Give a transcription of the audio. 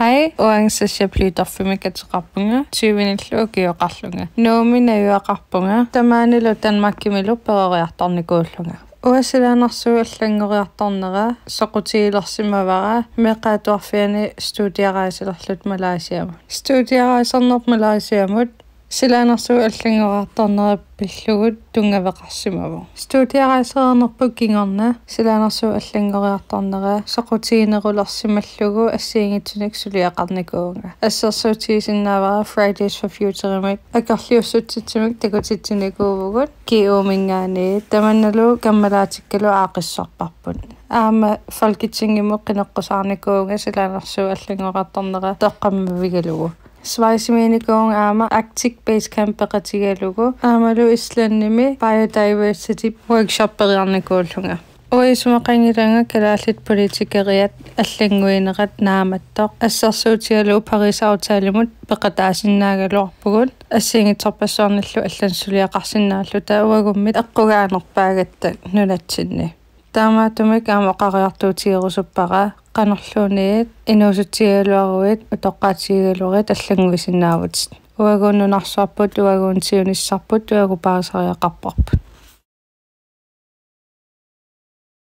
Hej, uansett jeg bliver doffimeqatiqarpunga, 20 ukiuqarlunga. Noominajuaqarpunga, tamaanilu Danmarkimilu pereriartarnikuullunga. Uasilaanarsuuallangoriartarnera, soqutiilersimavara, meqaatuarfiani studiaraisillerlut Malaysiamut. Studiaraisarnerp Malaysiamut, silaanarsuuallangoriartarnera pillugut tungaveqarsimavu. Studiaraisernerpu kingorna, silaanarsuuallangoriartarnera, soqutiinerulersimallugu assiingitsunik suliaqarnikuunga. Assersuutiisinnaavara Fridays for Future-imik, akorliussutitsimik takutitsinikuuvugut, kiuumingaani, tamannalu kammalaatikkalu aaqissarparput. Aama Folketingimu qineqqusarnikuunga silaanarsuuallangoriartarnera toqqammavigalugu. Svejsimiinikuun aama Arctic Base Camp peqatigalugu aamalu islannimi biodiversity workshop periarnikuullunga. Uisumaqangilanga kalaallit politikeriat allanguinerat naamattoq assarsuutigalu Paris-aftaalimut peqataasinnaagaluarpugut assiingitsorpassuarnallu allansuliaqarsinnaallu tauagummit eqqugaanerpaagatta nunatsinni. Taamaatumik aama qariartuutigerusuppara qanerluuniit inuusutigaluaruit utoqqaatigalurit allanguisinnaavut uaguunnunarsuarput uaguuntiunissarput uagu Paris-ariaqarparput.